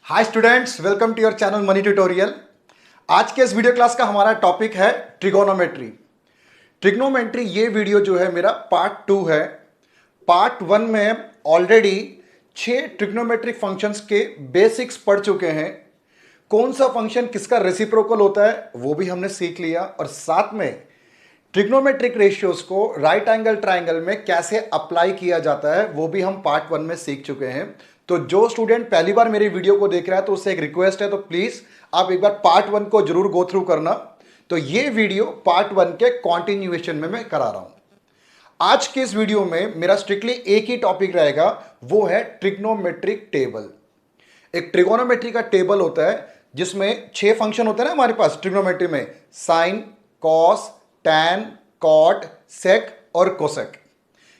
Hi students, welcome to your channel money tutorial. आज के इस वीडियो क्लास का हमारा टॉपिक है ट्रिगोनोमेट्री। ट्रिग्नोमेट्री ये वीडियो जो है मेरा पार्ट 2 है। पार्ट 1 में ऑलरेडी 6 ट्रिग्नोमेट्रिक फंक्शंस के बेसिक्स पढ़ चुके हैं। कौन सा फंक्शन किसका रेसिप्रोकल होता है वो भी हमने सीख लिया, और साथ में ट्रिग्नोमेट्रिक रेशियोज को राइट एंगल ट्राइंगल में कैसे अप्लाई किया जाता है वो भी हम पार्ट 1 में सीख चुके हैं। तो जो स्टूडेंट पहली बार मेरी वीडियो को देख रहा है तो उससे एक रिक्वेस्ट है, तो प्लीज आप एक बार पार्ट 1 को जरूर गो थ्रू करना। तो ये वीडियो पार्ट 1 के कॉन्टिन्यूएशन में मैं करा रहा हूं। आज के इस वीडियो में मेरा स्ट्रिक्टली एक ही टॉपिक रहेगा, वो है ट्रिग्नोमेट्रिक टेबल। एक ट्रिगोनोमेट्री का टेबल होता है जिसमें 6 फंक्शन होते हैं ना हमारे पास ट्रिग्नोमेट्री में, साइन, कॉस, टैन, कॉट, सेक और कोसेक।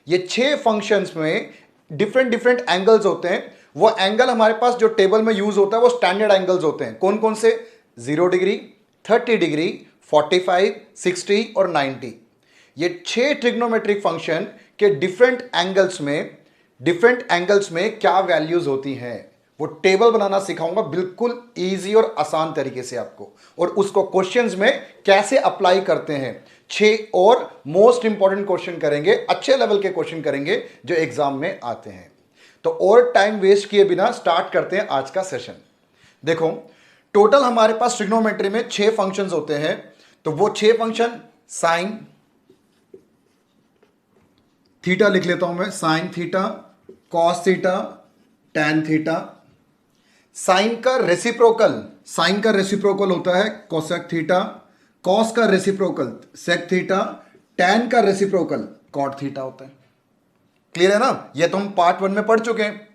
ये 6 फंक्शंस में डिफरेंट एंगल्स होते हैं। वो एंगल हमारे पास जो टेबल में यूज होता है वो स्टैंडर्ड एंगल्स होते हैं। कौन कौन से? 0 डिग्री, 30 डिग्री, 45, 60 और 90। ये 6 ट्रिग्नोमेट्रिक फंक्शन के डिफरेंट एंगल्स में क्या वैल्यूज होती हैं वो टेबल बनाना सिखाऊंगा, बिल्कुल इजी और आसान तरीके से आपको, और उसको क्वेश्चंस में कैसे अप्लाई करते हैं। 6 और मोस्ट इंपॉर्टेंट क्वेश्चन करेंगे, अच्छे लेवल के क्वेश्चन करेंगे जो एग्जाम में आते हैं। तो और टाइम वेस्ट किए बिना स्टार्ट करते हैं आज का सेशन। देखो, टोटल हमारे पास ट्रिग्नोमेट्री में 6 फंक्शंस होते हैं। तो वो 6 फंक्शन, साइन थीटा लिख लेता हूं मैं, sine theta, cos theta, tan theta. Sine का रेसिप्रोकल होता है कोसेक थीटा, कॉस का रेसिप्रोकल सेक थीटा, टैन का रेसिप्रोकल कॉट थीटा होता है। क्लियर है ना? ये तो हम पार्ट 1 में पढ़ चुके हैं।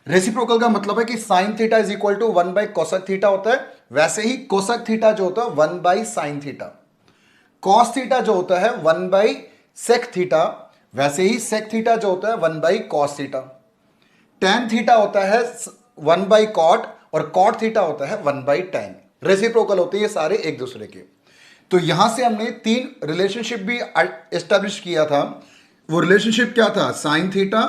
रेसिप्रोकल का मतलब है कि sine theta is equal to 1 by cosec theta होता है, वैसे ही कोसेक थीटा जो होता है 1 by sine theta. Cos theta जो होता है 1 बाई सेक थीटा, वैसे ही सेक थीटा जो होता है 1 by cos theta. Tan theta होता है 1 बाई कॉट, और कॉट थीटा होता है 1 बाई टैन। रेसिप्रोकल होते हैं ये सारे एक दूसरे के। तो यहां से हमने 3 रिलेशनशिप भी एस्टेब्लिश किया था। वो रिलेशनशिप क्या था? Sine theta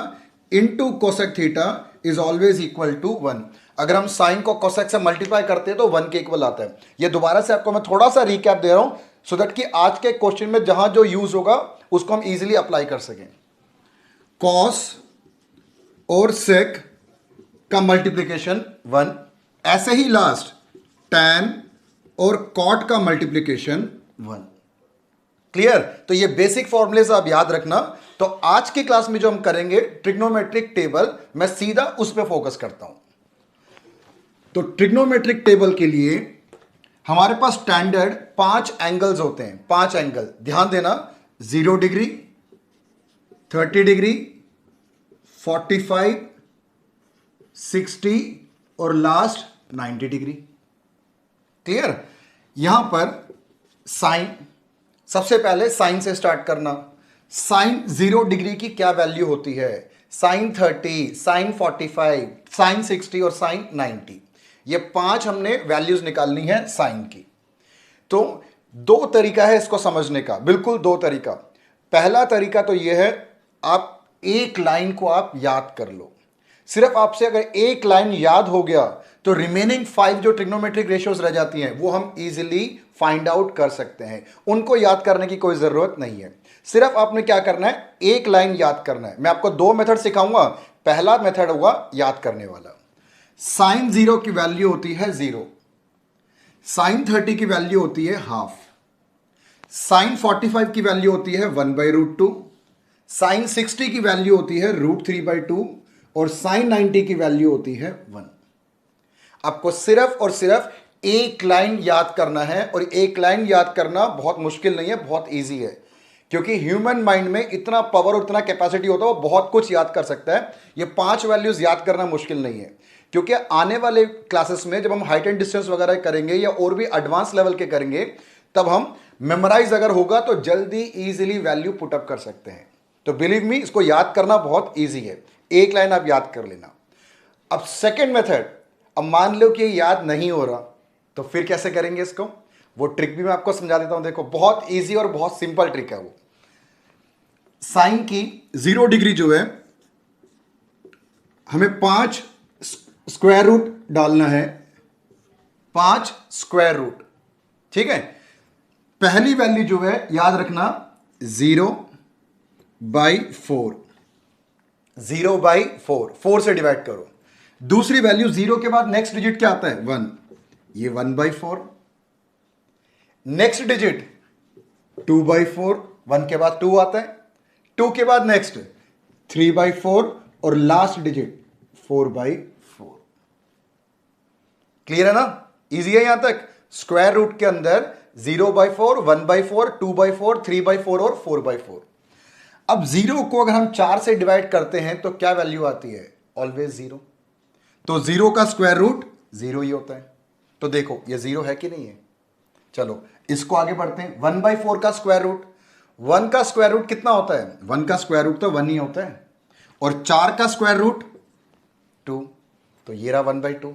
into cosec theta is always equal to 1। अगर हम साइन को कोसेक से मल्टीप्लाई करते हैं तो 1 के इक्वल आता है। ये दोबारा से आपको मैं थोड़ा सा रिकैप दे रहा हूं सो दैट कि आज के क्वेश्चन में जहां जो यूज होगा उसको हम इजीली अप्लाई कर सकें। कॉस और सेक का मल्टीप्लीकेशन 1, ऐसे ही लास्ट टैन और कॉट का मल्टीप्लीकेशन 1। क्लियर? तो ये बेसिक फॉर्मूलेस आप याद रखना। तो आज की क्लास में जो हम करेंगे ट्रिग्नोमेट्रिक टेबल, मैं सीधा उस पर फोकस करता हूं। तो ट्रिग्नोमेट्रिक टेबल के लिए हमारे पास स्टैंडर्ड 5 एंगल्स होते हैं। 5 एंगल ध्यान देना, 0 डिग्री, 30 डिग्री, 45, 60 और लास्ट 90 डिग्री। क्लियर? यहां पर साइन, सबसे पहले साइन से स्टार्ट करना। साइन 0 डिग्री की क्या वैल्यू होती है? साइन 30, साइन 45, साइन 60 और साइन 90। ये 5 हमने वैल्यूज निकालनी है साइन की। तो 2 तरीका है इसको समझने का, बिल्कुल 2 तरीका। पहला तरीका तो यह है, आप एक लाइन को आप याद कर लो। सिर्फ आपसे अगर एक लाइन याद हो गया तो रिमेनिंग 5 जो ट्रिग्नोमेट्रिक रेशियोज रह जाती हैं वो हम इजीली फाइंड आउट कर सकते हैं। उनको याद करने की कोई जरूरत नहीं है। सिर्फ आपने क्या करना है, एक लाइन याद करना है। मैं आपको 2 मेथड सिखाऊंगा। पहला मेथड होगा याद करने वाला। साइन 0 की वैल्यू होती है 0, साइन 30 की वैल्यू होती है हाफ, साइन 45 की वैल्यू होती है 1/√2, साइन 60 की वैल्यू होती है √3/2 और साइन 90 की वैल्यू होती है 1। आपको सिर्फ और सिर्फ एक लाइन याद करना है, और एक लाइन याद करना बहुत मुश्किल नहीं है, बहुत इजी है। क्योंकि ह्यूमन माइंड में इतना पावर और इतना कैपेसिटी होता है, वो बहुत कुछ याद कर सकता है। ये 5 वैल्यूज याद करना मुश्किल नहीं है। क्योंकि आने वाले क्लासेस में जब हम हाइट एंड डिस्टेंस वगैरह करेंगे या और भी एडवांस लेवल के करेंगे, तब हम मेमोराइज अगर होगा तो जल्दी इजीली वैल्यू पुटअप कर सकते हैं। तो बिलीव मी, इसको याद करना बहुत ईजी है। एक लाइन आप याद कर लेना। अब सेकेंड मेथड, अब मान लो कि याद नहीं हो रहा तो फिर कैसे करेंगे इसको, वो ट्रिक भी मैं आपको समझा देता हूं। देखो, बहुत इजी और बहुत सिंपल ट्रिक है वो। साइन की 0 डिग्री जो है, हमें 5 स्क्वायर रूट डालना है 5 स्क्वायर रूट। ठीक है, पहली वैल्यू जो है याद रखना 0/4, 0/4, 4 से डिवाइड करो। दूसरी वैल्यू 0 के बाद नेक्स्ट डिजिट क्या आता है 1, ये 1/4। नेक्स्ट डिजिट 2/4, 1 के बाद 2 आता है, 2 के बाद नेक्स्ट 3/4 और लास्ट डिजिट 4/4। क्लियर है ना, इजी है यहां तक। स्क्वायर रूट के अंदर 0/4, 1/4, 2/4, 3/4 और 4/4। अब 0 को अगर हम 4 से डिवाइड करते हैं तो क्या वैल्यू आती है, ऑलवेज 0। तो 0 का स्क्वायर रूट 0 ही होता है। तो देखो ये 0 है कि नहीं है। चलो इसको आगे बढ़ते हैं। 1/4 का स्क्वायर रूट, 1 का स्क्वायर रूट कितना होता है, 1 का स्क्वायर रूट तो 1 ही होता है। और 4 का स्क्वायर रूट 2, तो ये रहा 1/2।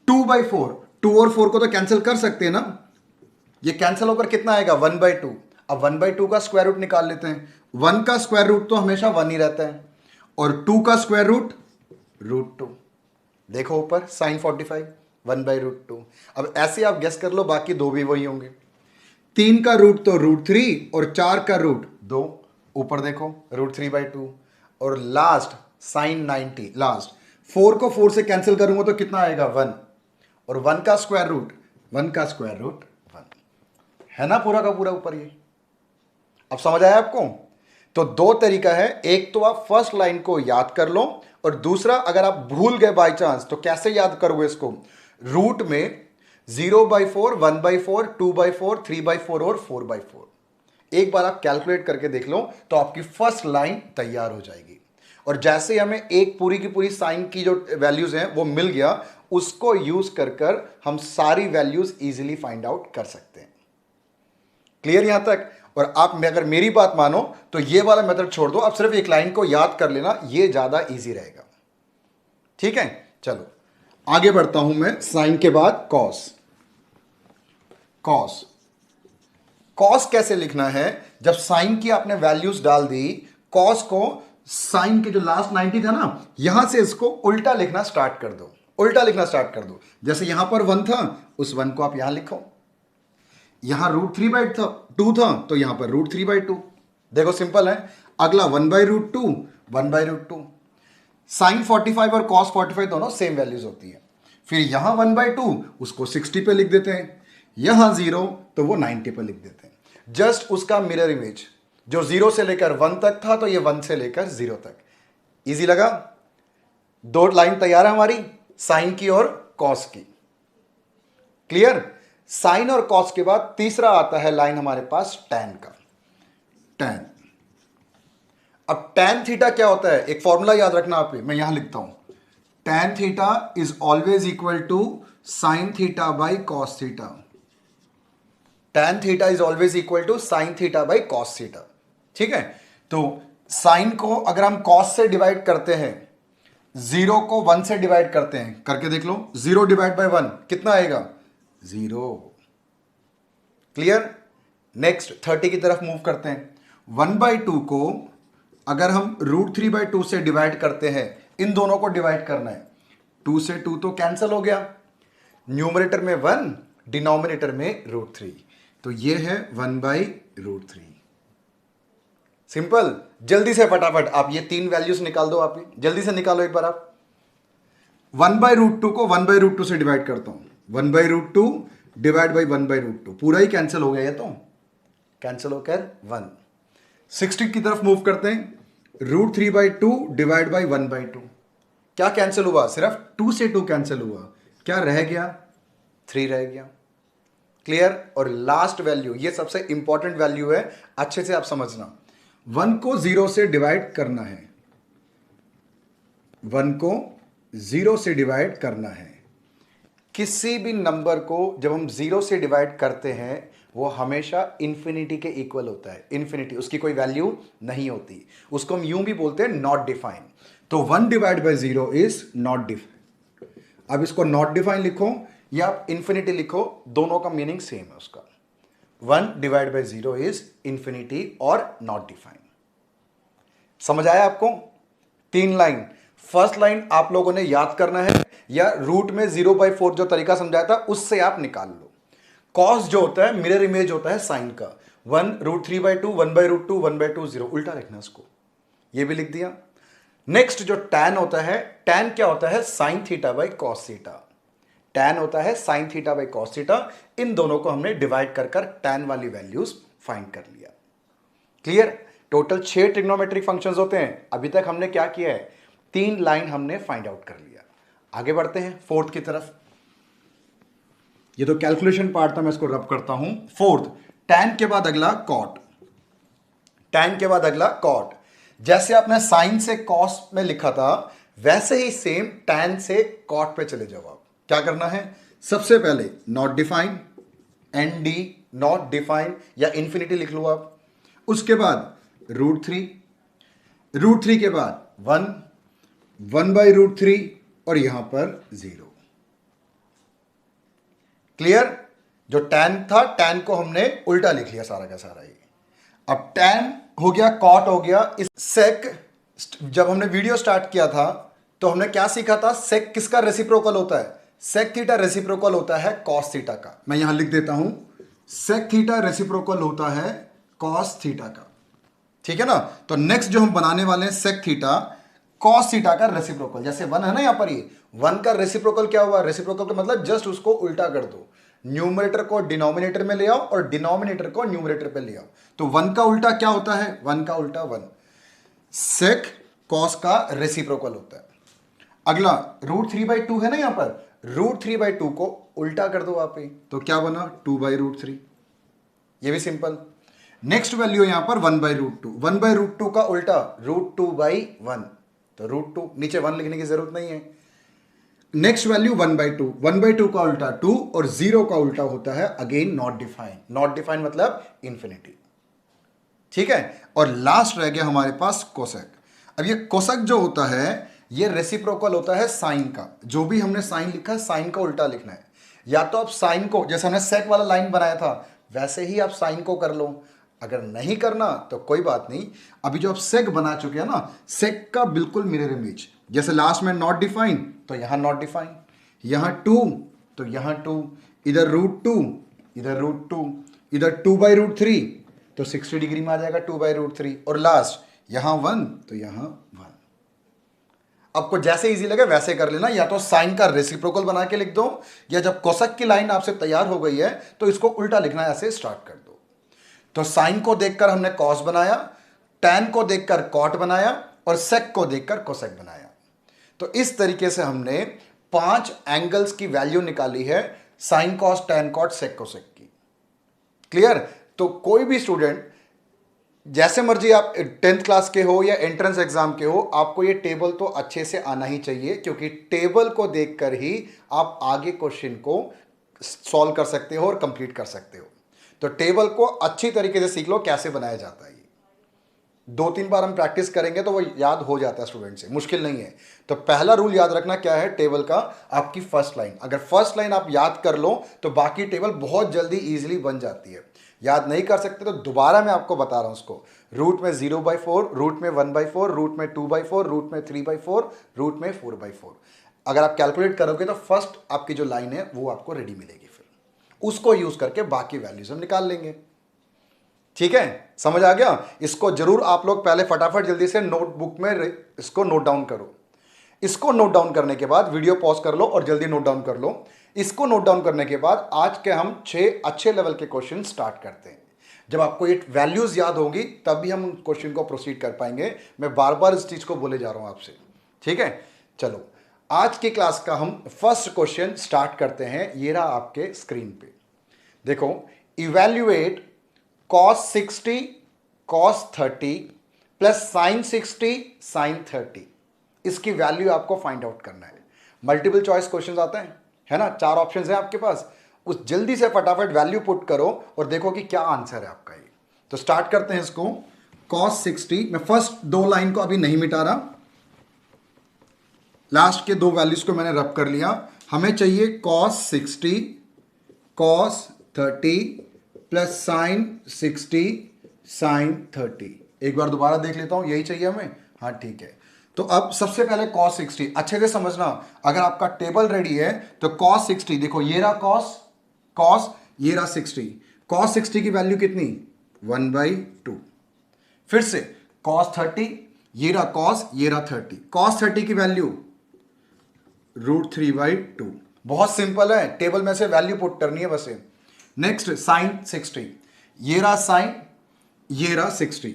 2/4, 2 और 4 को तो कैंसिल कर सकते हैं ना, ये कैंसिल होकर कितना आएगा 1/2। अब 1/2 का स्क्वायर रूट निकाल लेते हैं। 1 का स्क्वायर रूट तो हमेशा 1 ही रहता है और 2 का स्क्वायर रूट √2। देखो ऊपर sin 45, 1/√2। अब ऐसे आप गेस कर लो, बाकी दो भी वही होंगे। 3 का रूट तो √3 और 4 का रूट 2। ऊपर देखो √3/2 और लास्ट sin 90। लास्ट 4 को 4 से कैंसिल करूंगा तो कितना आएगा 1 और 1 का स्क्वायर रूट 1 है ना, पूरा का पूरा ऊपर ये। अब समझ आया आपको। तो दो तरीका है, एक तो आप फर्स्ट लाइन को याद कर लो और दूसरा अगर आप भूल गए बाय चांस तो कैसे याद करोगे इसको, रूट में 0/4, 1/4, 2/4, 3/4 और 4/4। एक बार आप कैलकुलेट करके देख लो तो आपकी फर्स्ट लाइन तैयार हो जाएगी। और जैसे हमें एक पूरी की पूरी साइन की जो वैल्यूज हैं वो मिल गया, उसको यूज कर हम सारी वैल्यूज इजीली फाइंड आउट कर सकते हैं। क्लियर यहां तक। और आप अगर मेरी बात मानो तो ये वाला मेथड छोड़ दो, आप सिर्फ एक लाइन को याद कर लेना, ये ज्यादा इजी रहेगा। ठीक है, चलो आगे बढ़ता हूं मैं। साइन के बाद कॉस। कॉस कॉस कैसे लिखना है, जब साइन की आपने वैल्यूज डाल दी, कॉस को साइन के जो लास्ट 90 था ना, यहां से इसको उल्टा लिखना स्टार्ट कर दो। उल्टा लिखना स्टार्ट कर दो। जैसे यहां पर 1 था, उस 1 को आप यहां लिखो। यहां √3/2 था तो यहां पर √3/2। देखो सिंपल है। अगला 1/√2, 1/√2। साइन 45 और कॉस 45 दोनों सेम वैल्यूज होती है। फिर यहां 1/2 उसको 60 पे लिख देते हैं, यहां 0 तो वो 90 पे लिख देते हैं। जस्ट उसका मिरर इमेज, जो 0 से लेकर 1 तक था तो ये 1 से लेकर 0 तक। इजी लगा। दो लाइन तैयार है हमारी, साइन की और कॉस की। क्लियर। साइन और कॉस के बाद तीसरा आता है लाइन हमारे पास टैन का। टैन। अब टैन थीटा क्या होता है, एक फॉर्मूला याद रखना आप, मैं यहां लिखता हूं। Tan theta is always equal to sine theta by cos theta. Tan theta is always equal to sine theta by cos theta. ठीक है, तो साइन को अगर हम कॉस से डिवाइड करते हैं, 0 को 1 से डिवाइड करते हैं, करके देख लो। 0 डिवाइड बाई 1 कितना आएगा 0। क्लियर। नेक्स्ट 30 की तरफ मूव करते हैं। 1/2 को अगर हम √3/2 से डिवाइड करते हैं, इन दोनों को डिवाइड करना है, 2 से 2 तो कैंसिल हो गया, न्यूमरेटर में 1, डिनोमिनेटर में √3, तो ये है 1/√3। सिंपल। जल्दी से फटाफट आप ये 3 वैल्यूज निकाल दो। आप जल्दी से निकालो एक बार आप। 1/√2 को 1/√2 से डिवाइड करता हूं, 1/√2 डिवाइड बाई 1/√2, पूरा ही कैंसिल हो गया, ये तो कैंसिल होकर 1। 60 की तरफ मूव करते हैं, √3/2 डिवाइड बाई 1/2, क्या कैंसिल हुआ, सिर्फ 2 से 2 कैंसिल हुआ, क्या रह गया 3 रह गया। क्लियर। और लास्ट वैल्यू, ये सबसे इंपॉर्टेंट वैल्यू है, अच्छे से आप समझना। 1 को 0 से डिवाइड करना है, 1 को 0 से डिवाइड करना है। किसी भी नंबर को जब हम 0 से डिवाइड करते हैं वो हमेशा इंफिनिटी के इक्वल होता है। इंफिनिटी, उसकी कोई वैल्यू नहीं होती, उसको हम यूं भी बोलते हैं नॉट डिफाइन। तो 1 divide by 0 is not define. अब इसको नॉट डिफाइन लिखो या आप इंफिनिटी लिखो, दोनों का मीनिंग सेम है उसका। 1 डिवाइड बाई 0 इज इंफिनिटी और नॉट डिफाइन। समझ आया आपको। 3 लाइन। फर्स्ट लाइन आप लोगों ने याद करना है, या रूट में 0/4 जो तरीका समझाया था उससे आप निकाल लो। कॉस जो होता है मिरर इमेज होता है साइन का, 1√3/2, 1/√2, 1/2 0, उल्टा लिखना इसको, ये भी लिख दिया। नेक्स्ट जो टैन होता है, टैन क्या होता है, sine theta by cos theta. Tan होता है sine theta by cos theta. इन दोनों को हमने डिवाइड कर कर टैन वाली वैल्यूज फाइंड कर लिया। क्लियर? टोटल 6 ट्रिग्नोमेट्रिक फंक्शंस होते हैं। अभी तक हमने क्या किया है, 3 लाइन हमने फाइंड आउट कर लिया। आगे बढ़ते हैं फोर्थ की तरफ। ये तो कैलकुलेशन पार्ट था, मैं इसको रब करता हूं। फोर्थ, टैन के बाद अगला कॉट। टैन के बाद अगला कॉट। जैसे आपने साइन से कॉस में लिखा था वैसे ही सेम टैन से कॉट पे चले जाओ। आप क्या करना है, सबसे पहले not define, ND not define या इंफिनिटी लिख लो आप। उसके बाद √3, √3 के बाद 1, 1/√3 और यहां पर 0। क्लियर? जो टैन था, टैन को हमने उल्टा लिख लिया सारा का सारा ही। अब टैन हो गया, कॉट हो गया। इस सेक, जब हमने वीडियो स्टार्ट किया था तो हमने क्या सीखा था, सेक किसका रेसिप्रोकल होता है, सेक थीटा रेसिप्रोकल होता है कॉस थीटा का। मैं यहां लिख देता हूं, सेक थीटा रेसिप्रोकल होता है कॉस थीटा का। ठीक है ना? तो नेक्स्ट जो हम बनाने वाले हैं सेक थीटा कॉस थीटा का रेसिप्रोकल। जैसे 1 है ना यहां पर, ये 1 का रेसिप्रोकल क्या हुआ, रेसिप्रोकल का मतलब जस्ट उसको उल्टा कर दो, न्यूमरेटर को डिनोमिनेटर में ले आओ और डिनोमिनेटर को न्यूमरेटर पे ले आओ। तो 1 का उल्टा क्या होता है, 1 का उल्टा 1, सेक कॉस का रेसिप्रोकल होता है। अगला √3/2 है ना यहां पर, √3/2 को उल्टा कर दो आप ही, तो क्या बना 2/√3। ये भी सिंपल। नेक्स्ट वैल्यू यहां पर 1/√2, 1/√2 का उल्टा √2/1, तो √2, नीचे 1 लिखने की जरूरत नहीं है। नेक्स्ट वैल्यू 1/2, 1/2 का उल्टा 2 और 0 का उल्टा होता है again not define. Not define मतलब इंफिनिटी। ठीक है? और लास्ट रह गया हमारे पास कोसेक। अब ये कोसेक जो होता है ये रेसिप्रोकल होता है साइन का। जो भी हमने साइन लिखा है साइन का उल्टा लिखना है। या तो आप साइन को, जैसे हमने सेक वाला लाइन बनाया था वैसे ही आप साइन को कर लो, अगर नहीं करना तो कोई बात नहीं। अभी जो आप सेक बना चुके हैं ना, सेक का बिल्कुल मिरर इमेज, जैसे लास्ट में नॉट डिफाइन तो यहां नॉट डिफाइन, यहां 2 तो यहां 2, इधर √2, इधर √2, इधर 2/√3 तो 60 डिग्री में आ जाएगा 2/√3, और लास्ट यहां 1 तो यहां 1। आपको जैसे इजी लगे वैसे कर लेना, या तो साइन का रेसिप्रोकल बना के लिख दो, या जब कोसेक की लाइन आपसे तैयार हो गई है तो इसको उल्टा लिखना ऐसे स्टार्ट कर दो। तो साइन को देखकर हमने कॉस बनाया, टैन को देखकर कॉट बनाया और सेक को देखकर कोसेक बनाया। तो इस तरीके से हमने 5 एंगल्स की वैल्यू निकाली है sine cos tan cot sec cosec की। क्लियर? तो कोई भी स्टूडेंट जैसे मर्जी आप 10th क्लास के हो या एंट्रेंस एग्जाम के हो, आपको ये टेबल तो अच्छे से आना ही चाहिए, क्योंकि टेबल को देखकर ही आप आगे क्वेश्चन को सॉल्व कर सकते हो और कंप्लीट कर सकते हो। तो टेबल को अच्छी तरीके से सीख लो कैसे बनाया जाता है। ये 2-3 बार हम प्रैक्टिस करेंगे तो वो याद हो जाता है स्टूडेंट से, मुश्किल नहीं है। तो पहला रूल याद रखना क्या है टेबल का, आपकी फर्स्ट लाइन। अगर फर्स्ट लाइन आप याद कर लो तो बाकी टेबल बहुत जल्दी ईजिली बन जाती है। याद नहीं कर सकते तो दोबारा मैं आपको बता रहा हूं उसको, रूट में 0/4, रूट में 1/4, रूट में 2/4, रूट में 3/4, रूट में 4/4। अगर आप कैलकुलेट करोगे तो फर्स्ट आपकी जो लाइन है वो आपको रेडी मिलेगी, फिर उसको यूज करके बाकी वैल्यूज हम निकाल लेंगे। ठीक है? समझ आ गया? इसको जरूर आप लोग पहले फटाफट जल्दी से नोटबुक में इसको नोट डाउन करो। इसको नोट डाउन करने के बाद वीडियो पॉज कर लो और जल्दी नोट डाउन कर लो। इसको नोट डाउन करने के बाद आज के हम 6 अच्छे लेवल के क्वेश्चन स्टार्ट करते हैं। जब आपको ये वैल्यूज याद होंगी तब भी हम क्वेश्चन को प्रोसीड कर पाएंगे। मैं बार बार इस चीज को बोले जा रहा हूं आपसे। ठीक है? चलो आज की क्लास का हम फर्स्ट क्वेश्चन स्टार्ट करते हैं। ये रहा आपके स्क्रीन पे, देखो, evaluate cos 60 cos 30 plus sin 60 sin 30। इसकी वैल्यू आपको फाइंड आउट करना है। मल्टीपल चॉइस क्वेश्चंस आते हैं, है ना, 4 ऑप्शंस हैं आपके पास। उस जल्दी से फटाफट वैल्यू पुट करो और देखो कि क्या आंसर है आपका ये। तो स्टार्ट करते हैं इसको। cos 60, मैं फर्स्ट 2 लाइन को अभी नहीं मिटा रहा, लास्ट के 2 वैल्यूज को मैंने रब कर लिया। हमें चाहिए cos 60 cos 30 plus sin 60 sin 30। एक बार दोबारा देख लेता हूं, यही चाहिए हमें। हाँ ठीक है, तो अब सबसे पहले cos 60 अच्छे से समझना, अगर आपका टेबल रेडी है तो cos 60 देखो, ये रहा cos, ये रहा 60, cos 60 की वैल्यू कितनी 1/2। फिर से cos 30, ये रहा cos, ये रहा 30, cos 30 की वैल्यू √3/2। बहुत सिंपल है, टेबल में से वैल्यू पुट करनी है बस। नेक्स्ट sin 60, ये रहा sin, ये रहा 60,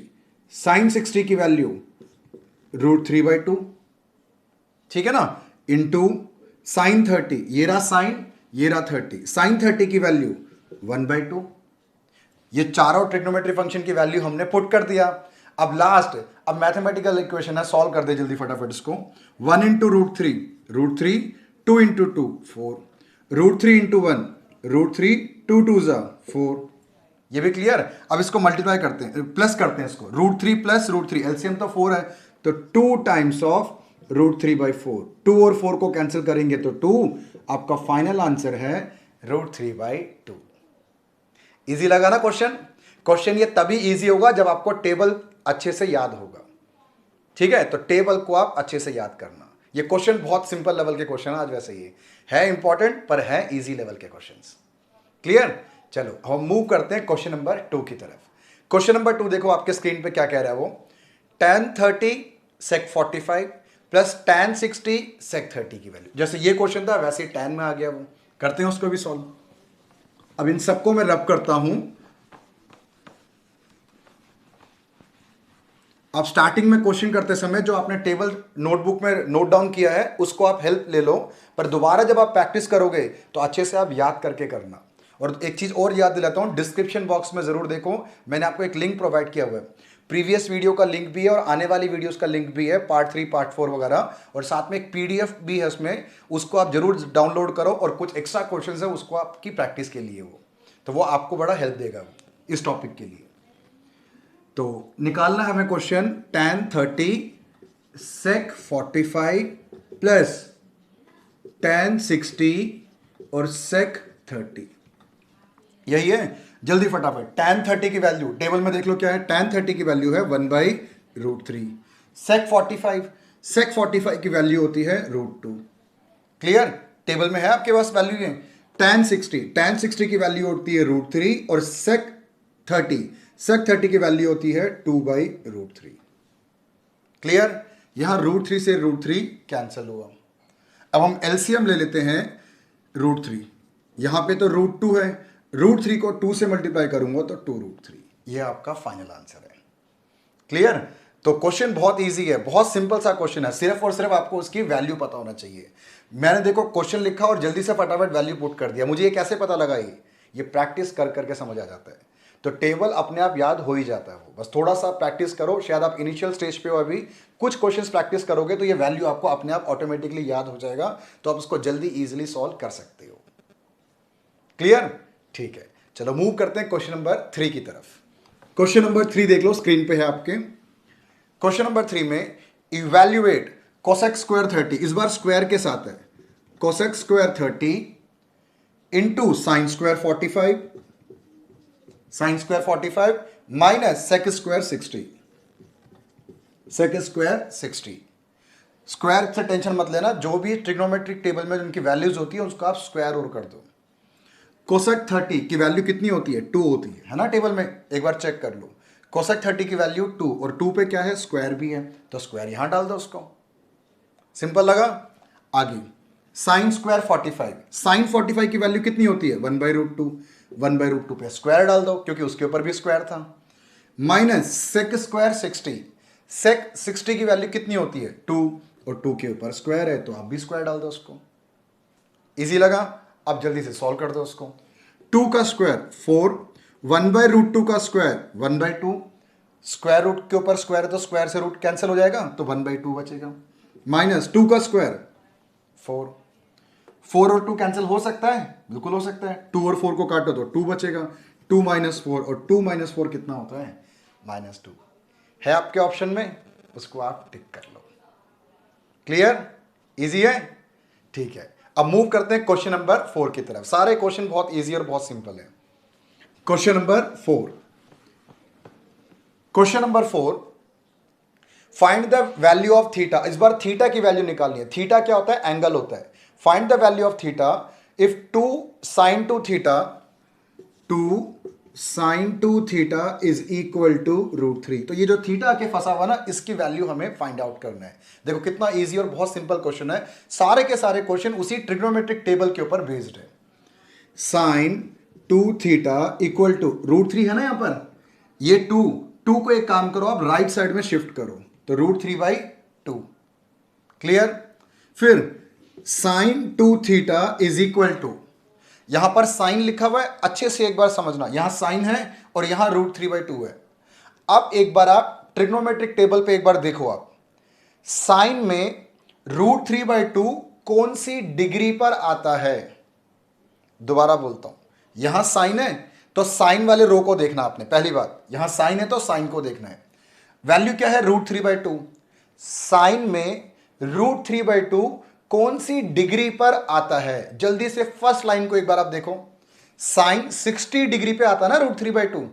sin 60 की वैल्यू √3/2, ठीक है ना, इंटू sin 30, ये रहा sin, ये रहा 30, sin 30 की वैल्यू 1/2। ये चारों ट्रिग्नोमेट्री फंक्शन की वैल्यू हमने पुट कर दिया। अब लास्ट, अब मैथमेटिकल इक्वेशन है, सॉल्व कर दे जल्दी फटाफट इसको। 1 इंटू √3, 2 इंटू 2 4, √3 इंटू 1, √3, 2 2 4। ये भी क्लियर। अब इसको मल्टीप्लाई करते हैं, प्लस करते हैं इसको, √3 प्लस √3, एलसीएम तो 4 है, तो 2 टाइम्स ऑफ √3/4, 2 और 4 को कैंसिल करेंगे तो 2, आपका फाइनल आंसर है √3/2। इजी लगा ना क्वेश्चन? क्वेश्चन ये तभी इजी होगा जब आपको टेबल अच्छे से याद होगा, ठीक है? तो टेबल को आप अच्छे से याद करना। ये क्वेश्चन बहुत सिंपल लेवल के क्वेश्चन आज वैसे ही है इंपॉर्टेंट, पर है इजी लेवल के क्वेश्चंस। क्लियर? चलो हम मूव करते हैं क्वेश्चन नंबर 2 की तरफ। क्वेश्चन नंबर 2 देखो आपके स्क्रीन पे क्या कह रहा है वो, tan 30 sec 45 plus tan 60 sec 30 की वैल्यू। जैसे ये क्वेश्चन था वैसे ही tan में आ गया वो। करते हैं उसको भी सॉल्व। अब इन सबको मैं रब करता हूं। आप स्टार्टिंग में क्वेश्चन करते समय जो आपने टेबल नोटबुक में नोट डाउन किया है उसको आप हेल्प ले लो, पर दोबारा जब आप प्रैक्टिस करोगे तो अच्छे से आप याद करके करना। और एक चीज और याद दिलाता हूं, डिस्क्रिप्शन बॉक्स में जरूर देखो, मैंने आपको एक लिंक प्रोवाइड किया हुआ है, प्रीवियस वीडियो का लिंक भी है और आने वाली वीडियोस का लिंक भी है, पार्ट 3 पार्ट 4 वगैरह, और साथ में एक पीडीएफ भी है उसमें, उसको आप जरूर डाउनलोड करो, और कुछ एक्स्ट्रा क्वेश्चन है उसको आपकी प्रैक्टिस के लिए वो, तो वो आपको बड़ा हेल्प देगा इस टॉपिक के लिए। तो निकालना है हमें question, tan 30 sec 45 plus tan 60 और sec 30, यही है। जल्दी फटाफट, tan 30 की वैल्यू टेबल में देख लो क्या है, tan 30 की वैल्यू है 1/√3, sec 45 की वैल्यू होती है √2। क्लियर? टेबल में है आपके पास वैल्यू है। tan 60 की वैल्यू होती है √3 और sec 30 की वैल्यू होती है 2/√3। क्लियर? यहां √3 से √3 कैंसिल हुआ। अब हम एलसीएम ले लेते हैं √3, यहां पे तो √2 है, √3 को 2 से मल्टीप्लाई करूंगा तो 2√3, ये आपका फाइनल आंसर है। क्लियर? तो क्वेश्चन बहुत इजी है, बहुत सिंपल सा क्वेश्चन है, सिर्फ और सिर्फ आपको उसकी वैल्यू पता होना चाहिए। मैंने देखो क्वेश्चन लिखा और जल्दी से फटाफट वैल्यू पुट कर दिया। मुझे ये कैसे पता लगा? ये प्रैक्टिस कर करके समझ आ जाता है। तो टेबल अपने आप याद हो ही जाता है वो, बस थोड़ा सा प्रैक्टिस करो। शायद आप इनिशियल स्टेज पे हो अभी, कुछ क्वेश्चंस प्रैक्टिस करोगे तो ये वैल्यू आपको अपने आप ऑटोमेटिकली याद हो जाएगा, तो आप उसको जल्दी इजीली सॉल्व कर सकते हो। क्लियर? ठीक है, चलो मूव करते हैं क्वेश्चन नंबर 3 की तरफ। क्वेश्चन नंबर 3 देख लो, स्क्रीन पे है आपके। क्वेश्चन नंबर 3 में इवैल्यूएट कोसेक स्क्वायर 30, इस बार स्क्वायर के साथ है, cosec square 30 into sine square 45, sine square 45 minus sec square 60, sec square 60। Square से टेंशन मत लेना, जो भी ट्रिग्नोमेट्रिक टेबल में जिनकी वैल्यूज होती है उसको आप स्क्वायर और कर दो। कोसेक 30 की वैल्यू कितनी होती है? 2 होती है ना टेबल में, एक बार चेक कर लो। कोसेक 30 की वैल्यू 2, और 2 पे क्या है? स्क्वायर भी है, तो स्क्वायर यहां डाल दो उसको। सिंपल लगा? आगे साइन स्क्वायर 45, साइन 45 की वैल्यू कितनी होती है? 1/√2, 1/√2 पे स्क्वायर डाल दो क्योंकि उसके ऊपर भी स्क्वायर था, माइनस सेक स्क्वायर 60, सेक 60 की वैल्यू कितनी होती है? 2, और 2 के ऊपर स्क्वायर है तो आप भी स्क्वायर डाल दो उसको। इजी लगा? अब जल्दी से सॉल्व कर दो उसको। 2 का स्क्वायर 4, 1/√2 का स्क्वायर 1/2, स्क्वायर रूट के ऊपर स्क्वायर है तो स्क्वायर से रूट कैंसिल हो जाएगा तो 1/2 बचेगा, माइनस 2 का स्क्वायर 4, 4 और 2 कैंसिल हो सकता है? बिल्कुल हो सकता है। 2 और 4 को काटो तो 2 बचेगा, 2 - 4, और 2 - 4 कितना होता है? -2 है आपके ऑप्शन में, उसको आप टिक कर लो। क्लियर? इजी है? ठीक है, अब मूव करते हैं क्वेश्चन नंबर 4 की तरफ। सारे क्वेश्चन बहुत इजी और बहुत सिंपल है। Question number 4, question number 4, find the value of theta, इस बार थीटा की वैल्यू निकालनी है। थीटा क्या होता है? एंगल होता है। Find the value of theta if 2 sin 2 theta, 2 sin 2 theta is equal to √3। तो ये जो थीटा के फंसा हुआ ना, इसकी वैल्यू हमें फाइंड आउट करना है। देखो कितना इजी और बहुत सिंपल क्वेश्चन है। सारे के सारे क्वेश्चन उसी ट्रिग्नोमेट्रिक टेबल के ऊपर बेस्ड है। sin 2 थीटा इक्वल टू √3 है ना यहां पर। ये 2 को एक काम करो, आप राइट साइड में शिफ्ट करो, तो √3/2। क्लियर? फिर sin 2 theta is equal to, यहां पर साइन लिखा हुआ है, अच्छे से एक बार समझना, यहां साइन है और यहां √3/2 है। अब एक बार आप ट्रिग्नोमेट्रिक टेबल पे एक बार देखो, आप साइन में √3/2 कौन सी डिग्री पर आता है? दोबारा बोलता हूं, यहां साइन है तो साइन वाले रो को देखना आपने। पहली बात, यहां साइन है तो साइन को देखना है। वैल्यू क्या है? √3/2। साइन में √3/2 कौन सी डिग्री पर आता है? जल्दी से फर्स्ट लाइन को एक बार आप देखो, साइन 60 डिग्री पे आता है ना √3/2,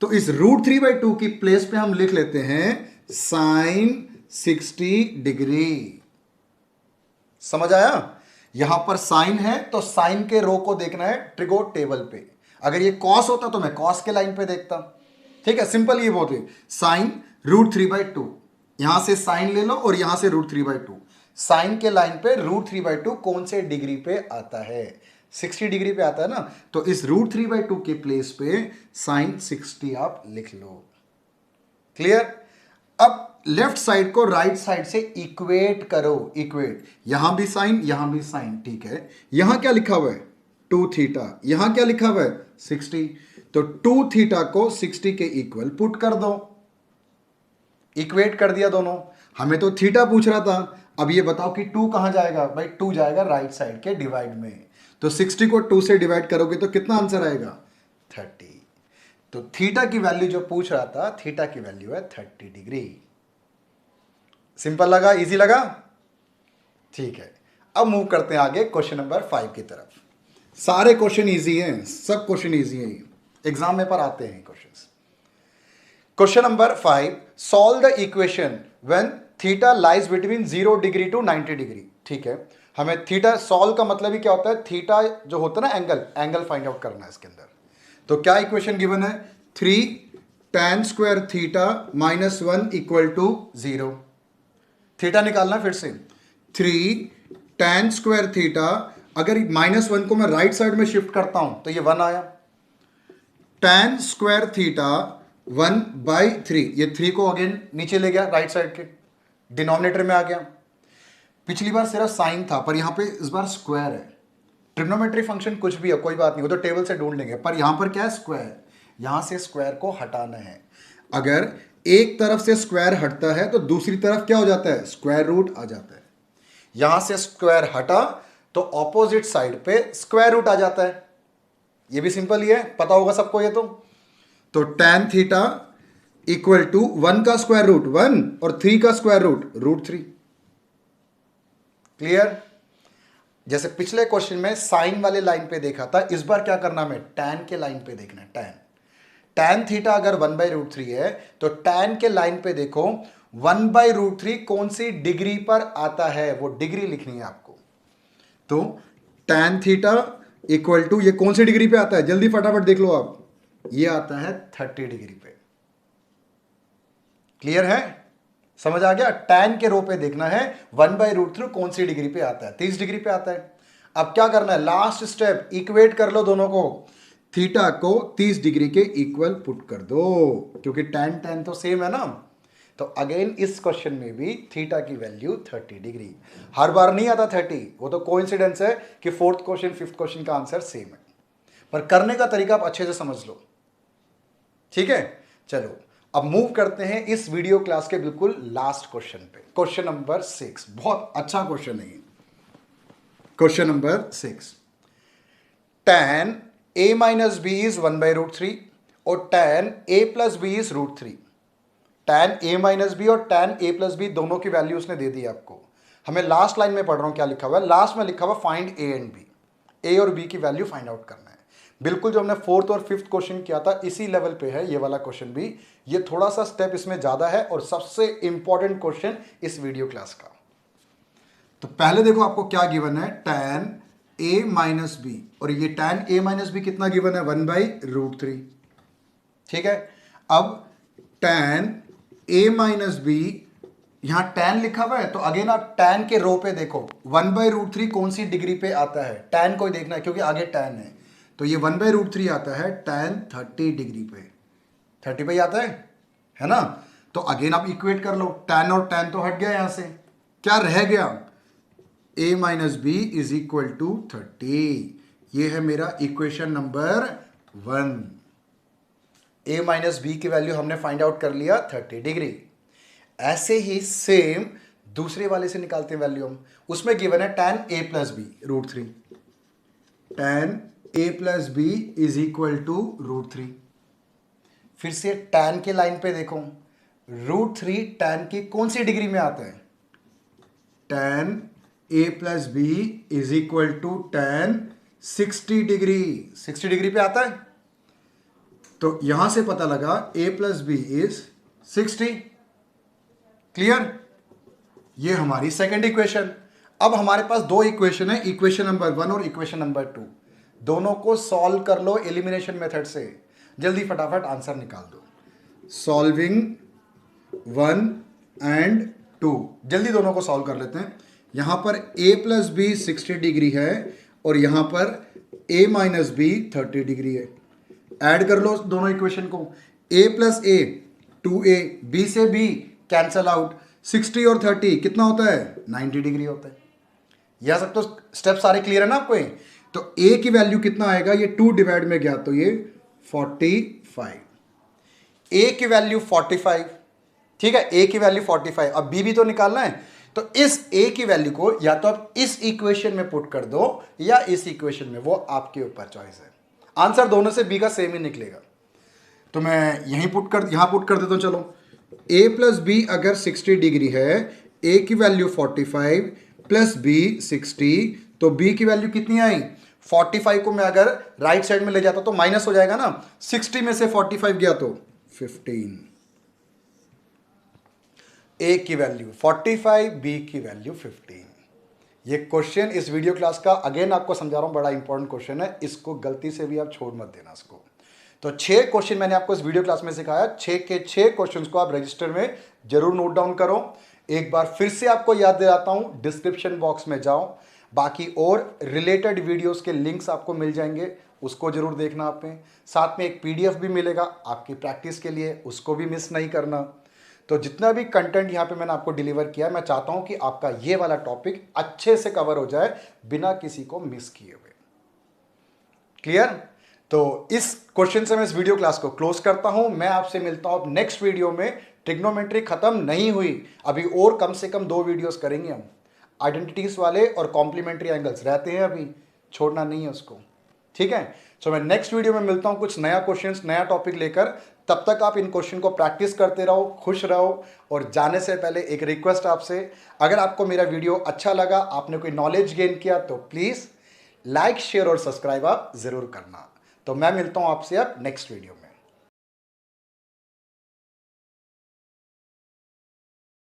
तो इस √3/2 की प्लेस पे हम लिख लेते हैं साइन 60 डिग्री। समझ आया? यहां पर साइन है तो साइन के रो को देखना है ट्रिगो टेबल पे। अगर ये कॉस होता तो मैं कॉस के लाइन पे देखता। ठीक है, सिंपल ये बहुत है। साइन √3/2, यहां से साइन ले लो और यहां से √3/2। साइन के लाइन पे √3/2 कौन से डिग्री पे आता है? 60 डिग्री पे आता है ना, तो इस √3/2 के प्लेस पे साइन 60 आप लिख लो। क्लियर? अब लेफ्ट साइड को राइट साइड से इक्वेट करो। इक्वेट, यहां भी साइन यहां भी साइन, ठीक है। यहां क्या लिखा हुआ है? 2 थीटा। यहां क्या लिखा हुआ है? 60। तो 2 थीटा को 60 के इक्वल पुट कर दो। इक्वेट कर दिया दोनों। हमें तो थीटा पूछ रहा था, अब ये बताओ कि 2 कहां जाएगा? भाई 2 जाएगा राइट साइड के डिवाइड में, तो 60 को 2 से डिवाइड करोगे तो कितना आंसर आएगा? 30। तो थीटा की वैल्यू जो पूछ रहा था, थीटा की वैल्यू है 30 डिग्री। सिंपल लगा? इजी लगा? ठीक है, अब मूव करते हैं आगे क्वेश्चन नंबर 5 की तरफ। सारे क्वेश्चन इजी हैं, सब क्वेश्चन इजी हैं, एग्जाम में पर आते हैं questions. Question number 5, solve the equation when theta lies between 0 degree to 90 degree. ठीक है, हमें थीटा सॉल्व का मतलब ही क्या होता है? थीटा जो होता है ना, एंगल फाइंड आउट करना है इसके अंदर। तो क्या इक्वेशन गिवन है? 3 tan square theta -1 equal to 0। Theta निकालना फिर से, 3 tan स्क्वायर थीटा, अगर -1 को मैं राइट साइड में शिफ्ट करता हूं तो ये 1 आया। tan स्क्वायर थीटा 1/3, ये 3 को अगेन नीचे ले गया, राइट साइड के डिनोमिनेटर में आ गया। पिछली बार सिर्फ साइन था, पर यहां पे इस बार स्क्वायर है। ट्रिग्नोमेट्री फंक्शन कुछ भी है, कोई बात नहीं, वो तो टेबल से ढूंढ लेंगे, पर यहां पर क्या है? स्क्वायर। यहां से स्क्वायर को हटाना है। अगर एक तरफ से स्क्वायर हटता है तो दूसरी तरफ क्या हो जाता है? स्क्वायर रूट आ जाता है। यहां से स्क्वायर हटा तो ऑपोजिट साइड पे स्क्वायर रूट आ जाता है। ये भी सिंपल ही है, पता होगा सबको ये तो tan थीटा इक्वल टू 1 का स्क्वायर रूट 1 और 3 का स्क्वायर रूट √3। क्लियर? जैसे पिछले क्वेश्चन में साइन वाले लाइन पे देखा था, इस बार क्या करना है? टैन के लाइन पे देखना है। टैन थीटा अगर 1/√3 है तो टैन के लाइन पे देखो 1/√3 कौन सी डिग्री पर आता है, वो डिग्री लिखनी है आपको। तो टैन थीटा इक्वल टू, ये कौन सी डिग्री पे आता है? जल्दी फटाफट देख लो आप, ये आता है 30 डिग्री पे। क्लियर है? समझ आ गया? टैन के रो पे देखना है 1/√3 कौन सी डिग्री पे आता है? 30 डिग्री पे आता है। अब क्या करना है? लास्ट स्टेप, इक्वेट कर लो दोनों को। थीटा को 30 डिग्री के इक्वल पुट कर दो, क्योंकि टैन तो सेम है ना। तो अगेन इस क्वेश्चन में भी थीटा की वैल्यू 30 डिग्री। हर बार नहीं आता 30, वो तो कोइंसिडेंस है कि 4th क्वेश्चन 5th क्वेश्चन का आंसर सेम है, पर करने का तरीका आप अच्छे से समझ लो। ठीक है, चलो अब मूव करते हैं इस वीडियो क्लास के बिल्कुल लास्ट क्वेश्चन पे। क्वेश्चन नंबर 6, बहुत अच्छा क्वेश्चन है ये। Question number 6, tan a minus b is 1/√3 और tan a plus b is √3। tan a minus b और tan a plus b दोनों की वैल्यू उसने दे दी आपको। हमें लास्ट लाइन में पढ़ रहा हूं क्या लिखा हुआ है, लास्ट में लिखा हुआ find a and b, a और b की वैल्यू फाइंड आउट करना है। बिल्कुल जो हमने फोर्थ और फिफ्थ क्वेश्चन किया था इसी लेवल पे है ये वाला क्वेश्चन भी। ये थोड़ा सा स्टेप इसमें ज्यादा है और सबसे इंपॉर्टेंट क्वेश्चन इस वीडियो क्लास का। तो पहले देखो आपको क्या गिवन है, tan a माइनस बी, और ये tan a माइनस बी कितना गिवन है, 1/√3। ठीक है, अब tan a माइनस बी, यहां tan लिखा हुआ है तो अगेन आप tan के रो पे देखो 1/√3 कौन सी डिग्री पे आता है, tan को ही देखना है क्योंकि आगे tan है। तो ये 1/√3 आता है tan 30 डिग्री पे, 30 पे ही आता है ना। तो अगेन आप इक्वेट कर लो, tan और tan तो हट गया यहां से, क्या रह गया, a minus B is equal to 30। ये है मेरा equation number 1। a minus B की वैल्यू हमने फाइंड आउट कर लिया 30 डिग्री। ऐसे ही सेम दूसरे वाले से निकालते हैं वैल्यू हम, उसमें गिवन है tan a plus B √3, tan a plus B is equal to √3। फिर से tan के लाइन पे देखो, √3 tan की कौन सी डिग्री में आता है, tan a plus B is equal to tan 60 degree, 60 degree पे आता है। तो यहां से पता लगा a plus B is 60। Clear, ये हमारी सेकेंड इक्वेशन। अब हमारे पास दो इक्वेशन है, इक्वेशन नंबर 1 और इक्वेशन नंबर 2। दोनों को सॉल्व कर लो एलिमिनेशन मेथड से, जल्दी फटाफट आंसर निकाल दो। सॉल्विंग 1 एंड 2, जल्दी दोनों को सॉल्व कर लेते हैं। यहां पर a प्लस बी 60 डिग्री है और यहां पर a माइनस बी 30 डिग्री है। ऐड कर लो दोनों इक्वेशन को, a plus A 2a, b से b कैंसल आउट, 60 और 30 कितना होता है, 90 डिग्री होता है। यह सब तो स्टेप सारे क्लियर है ना आपको। तो a की वैल्यू कितना आएगा, ये 2 डिवाइड में गया तो ये 45, a की वैल्यू 45। ठीक है, a की वैल्यू 45, अब b भी तो निकालना है। तो इस a की वैल्यू को या तो आप इस इक्वेशन में पुट कर दो या इस इक्वेशन में, वो आपके ऊपर चॉइस है। आंसर दोनों से b का सेम ही निकलेगा। तो मैं यहां पुट कर देता हूं। चलो, a प्लस बी अगर 60 डिग्री है, a की वैल्यू 45 प्लस b 60, तो b की वैल्यू कितनी आई, 45 को मैं अगर राइट साइड में ले जाता तो माइनस हो जाएगा ना, 60 में से 45 गया तो 15। a की वैल्यू 45, b की वैल्यू 15। ये क्वेश्चन इस वीडियो क्लास का अगेन आपको समझा रहा हूं, बड़ा इंपॉर्टेंट क्वेश्चन है, इसको गलती से भी आप छोड़ मत देना इसको। तो 6 क्वेश्चन मैंने आपको इस वीडियो क्लास में सिखाया, 6 के 6 क्वेश्चंस को आप रजिस्टर में जरूर नोट डाउन करो। एक बार फिर से आपको याद दिलाता हूं, डिस्क्रिप्शन बॉक्स में जाओ, बाकी और रिलेटेड वीडियोस के लिंक्स आपको मिल जाएंगे, उसको जरूर देखना आपने। साथ में एक पीडीएफ भी मिलेगा आपकी प्रैक्टिस के लिए, उसको भी मिस नहीं करना। तो जितना भी कंटेंट यहाँ पे मैंने आपको डिलीवर किया, मैं चाहता हूं कि आपका ये वाला टॉपिक अच्छे से कवर हो जाए बिना किसी को मिस किए हुए। क्लियर? तो इस क्वेश्चन से मैं इस वीडियो क्लास को क्लोज करता हूं। मैं आपसे मिलता हूं नेक्स्ट वीडियो में। ट्रिग्नोमेट्री खत्म नहीं हुई, अभी और कम से कम 2 वीडियोस करेंगे हम। आइडेंटिटीज वाले और कॉम्प्लीमेंट्री एंगल्स रहते हैं, अभी छोड़ना नहीं है उसको। ठीक है, सो मैं नेक्स्ट वीडियो में मिलता हूं कुछ नया क्वेश्चंस, नया टॉपिक लेकर। तब तक आप इन क्वेश्चन को प्रैक्टिस करते रहो, खुश रहो। और जाने से पहले एक रिक्वेस्ट आपसे, अगर आपको मेरा वीडियो अच्छा लगा, आपने कोई नॉलेज गेन किया, तो प्लीज लाइक, शेयर और सब्सक्राइब आप जरूर करना। तो मैं मिलता हूं आपसे अब नेक्स्ट वीडियो में।